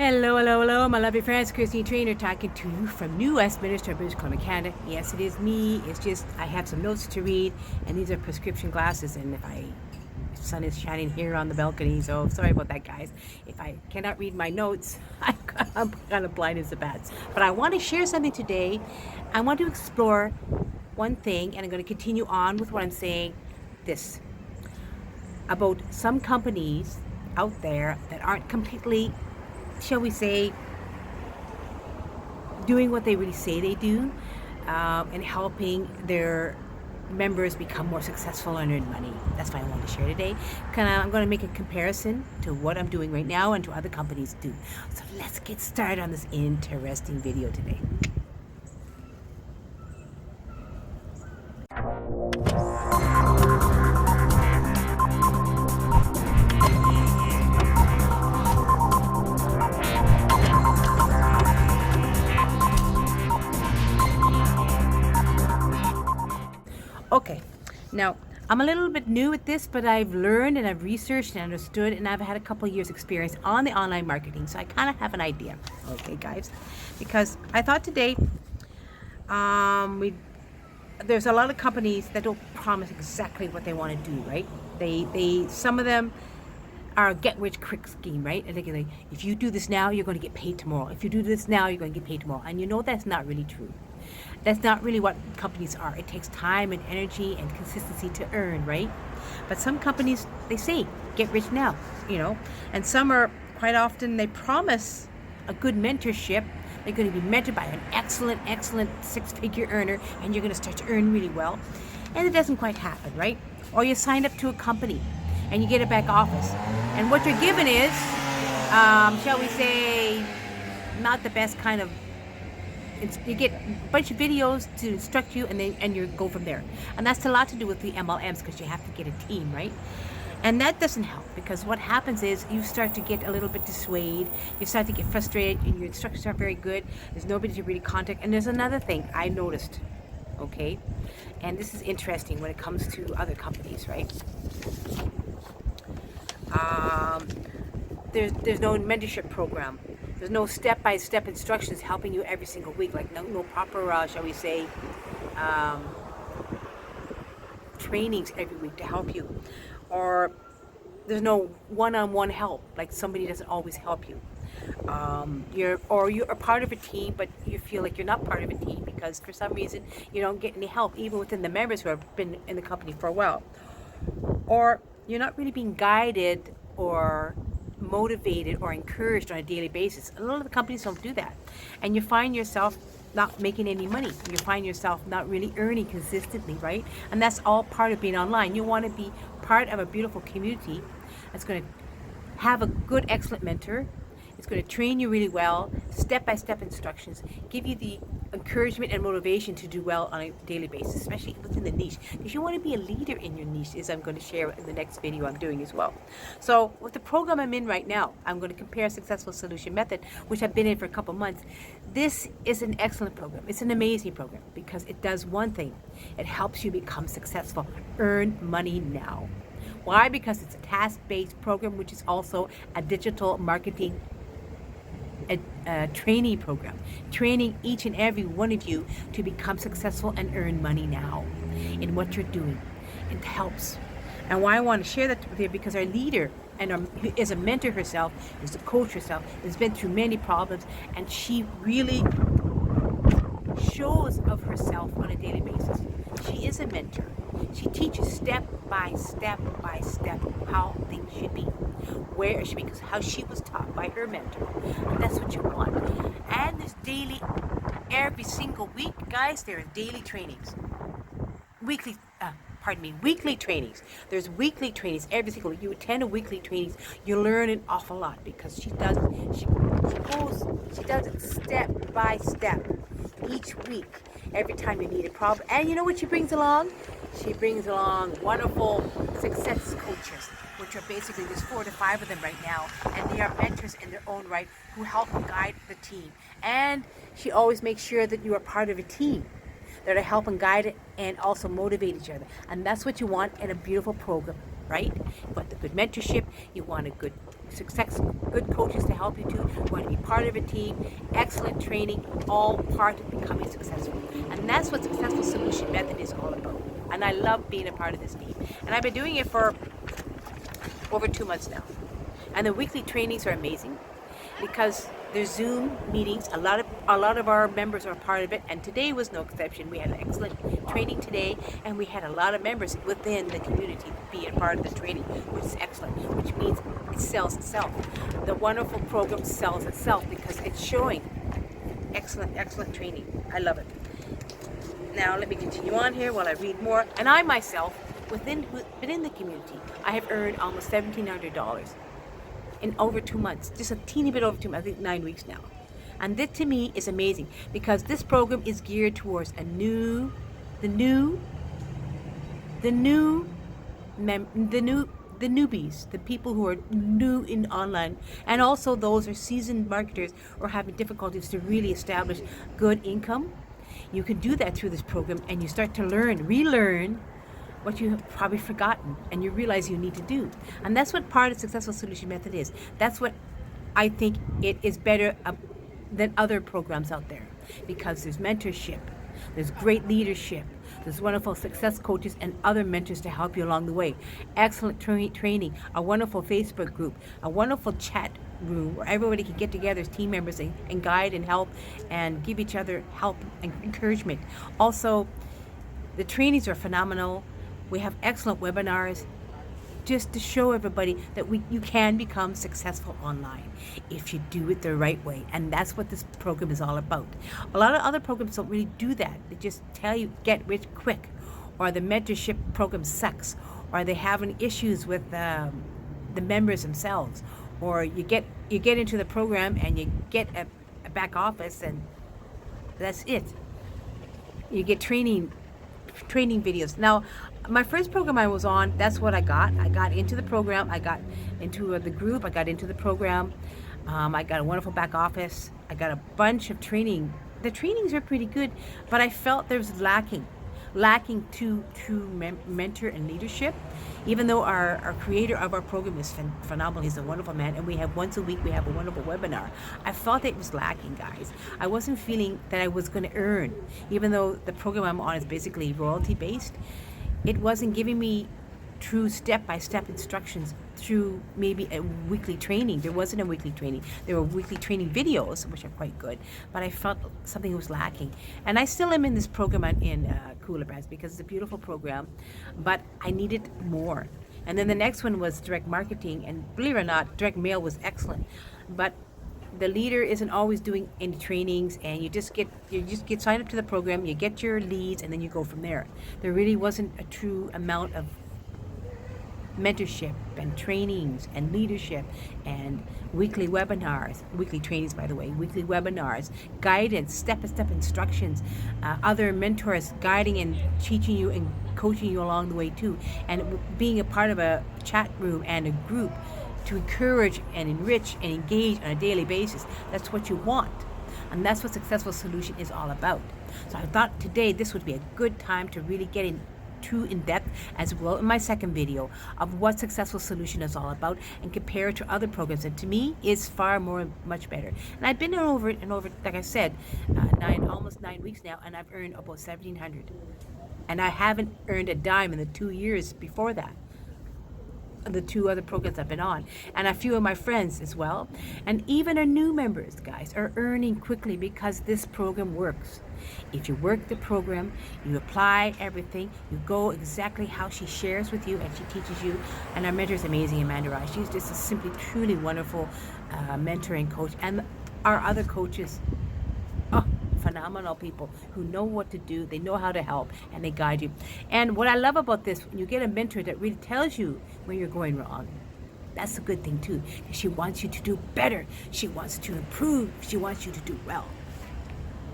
Hello, hello, hello, my lovely friends. Christine Trainer talking to you from New Westminster, British Columbia, Canada. Yes, it is me. It's just I have some notes to read, and these are prescription glasses. And the sun is shining here on the balcony, so sorry about that, guys. If I cannot read my notes, I'm kind of blind as a bat. But I want to share something today. I want to explore one thing, and I'm going to continue on with what I'm saying. This about some companies out there that aren't completely, shall we say, doing what they really say they do, and helping their members become more successful and earn money. That's what I want to share today. I'm going to make a comparison to what I'm doing right now and to other companies do. So let's get started on this interesting video today. Okay, now I'm a little bit new at this, but I've learned and I've researched and understood, and I've had a couple of years experience on the online marketing, so I kind of have an idea. Okay, guys, because I thought today there's a lot of companies that don't promise exactly what they want to do, right? They some of them are a get rich quick scheme, right? And they're like, if you do this now, you're going to get paid tomorrow. If you do this now, you're going to get paid tomorrow. And you know that's not really true. That's not really what companies are. It takes time and energy and consistency to earn, right? But some companies, they say, get rich now, and some are quite often, they promise a good mentorship. They're going to be mentored by an excellent six-figure earner, and you're going to start to earn really well. And it doesn't quite happen, right? Or you signed up to a company and you get a back office, and what you're given is, shall we say, not the best kind of. You get a bunch of videos to instruct you, and you go from there. And that's a lot to do with the MLMs, because you have to get a team, right? And that doesn't help, because what happens is you start to get a little bit dissuaded. You start to get frustrated, and your instructions aren't very good. There's nobody to really contact. And there's another thing I noticed, okay? And this is interesting when it comes to other companies, right? There's no mentorship program. There's no step-by-step instructions helping you every single week, like no proper, shall we say, trainings every week to help you. Or there's no one-on-one help, like somebody doesn't always help you. You're a part of a team, but you feel like you're not part of a team because for some reason you don't get any help, even within the members who have been in the company for a while. Or you're not really being guided or motivated or encouraged on a daily basis. A lot of the companies don't do that, and you find yourself not making any money. You find yourself not really earning consistently, right? And that's all part of being online. You want to be part of a beautiful community that's going to have a good, excellent mentor. It's going to train you really well, step-by-step instructions, give you the encouragement and motivation to do well on a daily basis, especially within the niche, because you want to be a leader in your niche, as I'm going to share in the next video I'm doing as well. So with the program I'm in right now, I'm going to compare Successful Solution Method, which I've been in for a couple months. This is an excellent program. It's an amazing program because it does one thing. It helps you become successful, earn money now. Why? Because it's a task-based program, which is also a digital marketing training program, training each and every one of you to become successful and earn money now in what you're doing. It helps. And why I want to share that with you, because our leader and is a mentor herself, is a coach herself, has been through many problems, and she really shows of herself on a daily basis. She is a mentor. She teaches step by step how things should be, where it should be, because how she was taught by her mentor. And that's what you want. And there's daily, every single week, guys, there are daily trainings. Weekly trainings. There's weekly trainings every single week. You attend a weekly trainings, you learn an awful lot, because she does it step by step each week. Every time you need a problem. And you know what she brings along? She brings along wonderful success coaches, which are basically, there's 4 to 5 of them right now, and they are mentors in their own right who help guide the team. And she always makes sure that you are part of a team that are help and guide and also motivate each other. And that's what you want in a beautiful program, right? You want the good mentorship, you want a good success, good coaches to help you too. We want to be part of a team. Excellent training, all part of becoming successful. And that's what Successful Solution Method is all about. And I love being a part of this team. And I've been doing it for over 2 months now. And the weekly trainings are amazing because there's Zoom meetings. A lot of our members are part of it, and today was no exception. We had an excellent training today, and we had a lot of members within the community be a part of the training, which is excellent, which means it sells itself. The wonderful program sells itself because it's showing excellent training. I love it. Now let me continue on here while I read more. And I myself, within the community, I have earned almost $1,700 in over 2 months, just a teeny bit over 2 months, I think 9 weeks now. And this to me is amazing because this program is geared towards the newbies, the people who are new in online, and also those who are seasoned marketers or having difficulties to really establish good income. You can do that through this program, and you start to relearn what you have probably forgotten, and you realize you need to do. And that's what part of Successful Solution Method is. That's what I think it is better than other programs out there, because there's mentorship, there's great leadership, there's wonderful success coaches and other mentors to help you along the way. Excellent training, a wonderful Facebook group, a wonderful chat room where everybody can get together as team members and guide and help and give each other help and encouragement. Also, the trainings are phenomenal. We have excellent webinars just to show everybody that you can become successful online if you do it the right way. And that's what this program is all about. A lot of other programs don't really do that. They just tell you get rich quick, or the mentorship program sucks, or they're having issues with the members themselves, or you get into the program and you get a back office and that's it. You get training videos. Now, my first program I was on, that's what I got. I got into the program. I got into the group. I got into the program. I got a wonderful back office. I got a bunch of training. The trainings are pretty good, but I felt there was lacking to mentor and leadership. Even though our creator of our program is phenomenal, he's a wonderful man, and we have once a week we have a wonderful webinar. I felt it was lacking, guys. I wasn't feeling that I was going to earn, even though the program I'm on is basically royalty based. It wasn't giving me true step-by-step instructions through maybe a weekly training. There wasn't a weekly training. There were weekly training videos, which are quite good, but I felt something was lacking. And I still am in this program in Cooler Brands because it's a beautiful program, but I needed more. And then the next one was direct marketing, and believe it or not, direct mail was excellent. But the leader isn't always doing any trainings, and you just get signed up to the program, you get your leads, and then you go from there. There really wasn't a true amount of mentorship and trainings and leadership and weekly webinars, weekly trainings by the way, weekly webinars, guidance, step-by-step instructions, other mentors guiding and teaching you and coaching you along the way too, and being a part of a chat room and a group to encourage and enrich and engage on a daily basis. That's what you want, and that's what Successful Solution is all about. So I thought today this would be a good time to really get in depth, as well in my second video, of what Successful Solution is all about and compare it to other programs, and to me is much better. And I've been over like I said, almost 9 weeks now, and I've earned about $1,700, and I haven't earned a dime in the 2 years before that, the 2 other programs I've been on, and a few of my friends as well, and even our new members, guys, are earning quickly because this program works. If you work the program, you apply everything, you go exactly how she shares with you and she teaches you. And our mentor is amazing, Amanda Rye. She's just a simply, truly wonderful mentor and coach. And our other coaches, phenomenal people who know what to do, they know how to help, and they guide you. And what I love about this, when you get a mentor that really tells you when you're going wrong, that's a good thing too. She wants you to do better. She wants to improve. She wants you to do well.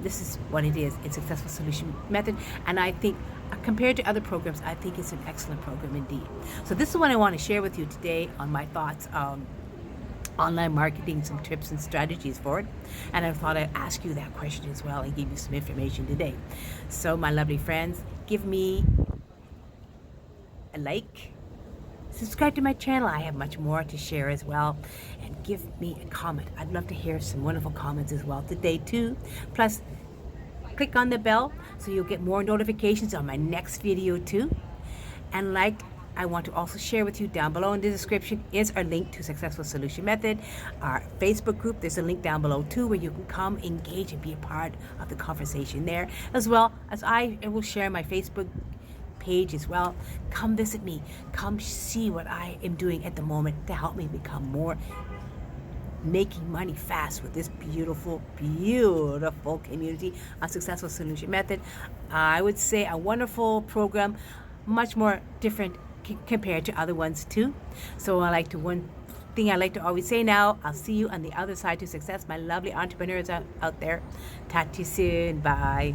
This is what it is in Successful Solution Method, and I think compared to other programs, I think it's an excellent program indeed. So this is what I want to share with you today on my thoughts on online marketing, some tips and strategies for it. And I thought I'd ask you that question as well and give you some information today. So my lovely friends, give me a like, Subscribe to my channel. I have much more to share as well. And give me a comment. I'd love to hear some wonderful comments as well today too. Plus, click on the bell so you'll get more notifications on my next video too. And I want to also share with you down below in the description is our link to Successful Solution Method, our Facebook group. There's a link down below too where you can come, engage, and be a part of the conversation there, as well as I will share my Facebook page as well. Come visit me. Come see what I am doing at the moment to help me become more making money fast with this beautiful, beautiful community on Successful Solution Method. I would say a wonderful program, much more different compared to other ones too. So one thing I like to always say now, I'll see you on the other side to success, my lovely entrepreneurs out there. Talk to you soon. Bye.